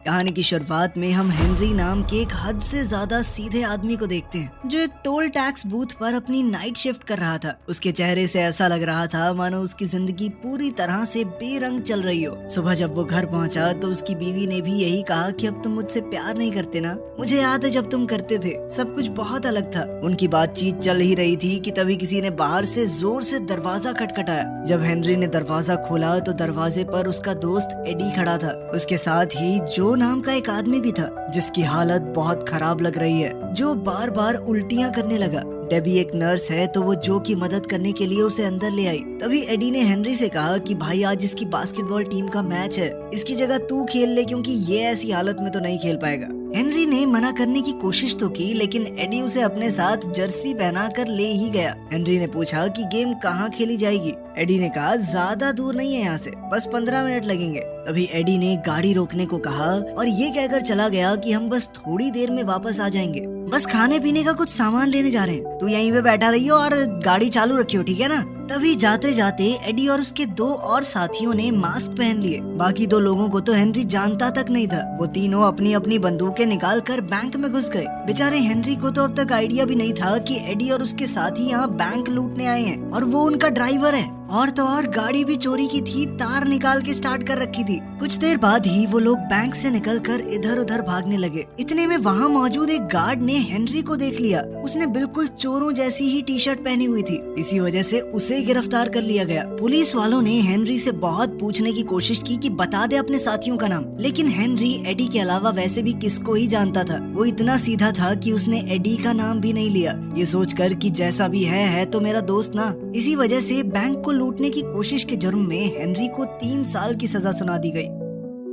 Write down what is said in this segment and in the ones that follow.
कहानी की शुरुआत में हम हेनरी नाम के एक हद से ज्यादा सीधे आदमी को देखते हैं जो एक टोल टैक्स बूथ पर अपनी नाइट शिफ्ट कर रहा था। उसके चेहरे से ऐसा लग रहा था मानो उसकी जिंदगी पूरी तरह से बेरंग चल रही हो। सुबह जब वो घर पहुंचा तो उसकी बीवी ने भी यही कहा कि अब तुम मुझसे प्यार नहीं करते ना, मुझे याद है जब तुम करते थे, सब कुछ बहुत अलग था। उनकी बातचीत चल ही रही थी कि तभी किसी ने बाहर से जोर से दरवाजा खटखटाया। जब हेनरी ने दरवाजा खोला तो दरवाजे पर उसका दोस्त एडी खड़ा था। उसके साथ ही जो नाम का एक आदमी भी था जिसकी हालत बहुत खराब लग रही है, जो बार बार उल्टियां करने लगा। डेबी एक नर्स है तो वो जो की मदद करने के लिए उसे अंदर ले आई। तभी एडी ने हेनरी से कहा कि भाई आज इसकी बास्केटबॉल टीम का मैच है, इसकी जगह तू खेल ले क्योंकि ये ऐसी हालत में तो नहीं खेल पाएगा। हेनरी ने मना करने की कोशिश तो की लेकिन एडी उसे अपने साथ जर्सी पहना कर ले ही गया। हेनरी ने पूछा कि गेम कहाँ खेली जाएगी। एडी ने कहा ज्यादा दूर नहीं है यहाँ से, बस 15 मिनट लगेंगे। तभी एडी ने गाड़ी रोकने को कहा और ये कहकर चला गया कि हम बस थोड़ी देर में वापस आ जाएंगे, बस खाने पीने का कुछ सामान लेने जा रहे हैं, तू यहीं पे बैठा रहियो और गाड़ी चालू रखियो, ठीक है ना। तभी जाते जाते एडी और उसके दो और साथियों ने मास्क पहन लिए। बाकी दो लोगों को तो हेनरी जानता तक नहीं था। वो तीनों अपनी अपनी बंदूकें निकाल कर बैंक में घुस गए। बेचारे हेनरी को तो अब तक आइडिया भी नहीं था कि एडी और उसके साथी यहाँ बैंक लूटने आए हैं और वो उनका ड्राइवर है। और तो और गाड़ी भी चोरी की थी, तार निकाल के स्टार्ट कर रखी थी। कुछ देर बाद ही वो लोग बैंक से निकलकर इधर उधर भागने लगे। इतने में वहाँ मौजूद एक गार्ड ने हेनरी को देख लिया। उसने बिल्कुल चोरों जैसी ही टी शर्ट पहनी हुई थी, इसी वजह से उसे गिरफ्तार कर लिया गया। पुलिस वालों ने हेनरी से बहुत पूछने की कोशिश की कि बता दे अपने साथियों का नाम, लेकिन हेनरी एडी के अलावा वैसे भी किसको ही जानता था। वो इतना सीधा था कि उसने एडी का नाम भी नहीं लिया, ये सोचकर कि जैसा भी है तो मेरा दोस्त ना। इसी वजह से बैंक को लूटने की कोशिश के जुर्म में हेनरी को 3 साल की सजा सुना दी गई।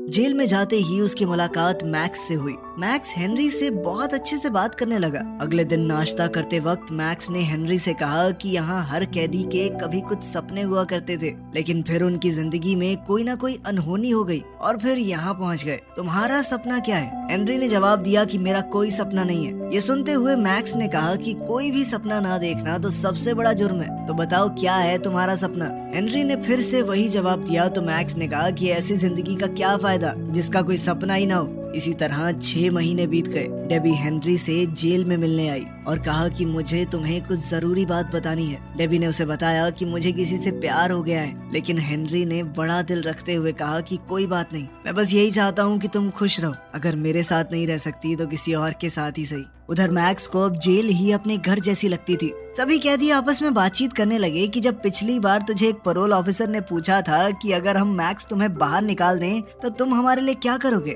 जेल में जाते ही उसकी मुलाकात मैक्स से हुई। मैक्स हेनरी से बहुत अच्छे से बात करने लगा। अगले दिन नाश्ता करते वक्त मैक्स ने हेनरी से कहा कि यहाँ हर कैदी के कभी कुछ सपने हुआ करते थे, लेकिन फिर उनकी जिंदगी में कोई ना कोई अनहोनी हो गई और फिर यहाँ पहुँच गए। तुम्हारा सपना क्या है? हेनरी ने जवाब दिया कि मेरा कोई सपना नहीं है। ये सुनते हुए मैक्स ने कहा कि कोई भी सपना ना देखना तो सबसे बड़ा जुर्म है, तो बताओ क्या है तुम्हारा सपना? हेनरी ने फिर से वही जवाब दिया तो मैक्स ने कहा कि ऐसी जिंदगी का क्या फायदा जिसका कोई सपना ही ना हो। इसी तरह 6 महीने बीत गए। डेबी हेनरी से जेल में मिलने आई और कहा कि मुझे तुम्हें कुछ जरूरी बात बतानी है। डेबी ने उसे बताया कि मुझे किसी से प्यार हो गया है, लेकिन हेनरी ने बड़ा दिल रखते हुए कहा कि कोई बात नहीं, मैं बस यही चाहता हूँ कि तुम खुश रहो, अगर मेरे साथ नहीं रह सकती तो किसी और के साथ ही सही। उधर मैक्स को अब जेल ही अपने घर जैसी लगती थी। सभी कैदी आपस में बातचीत करने लगे कि जब पिछली बार तुझे एक पैरोल ऑफिसर ने पूछा था कि अगर हम मैक्स तुम्हें बाहर निकाल दें तो तुम हमारे लिए क्या करोगे,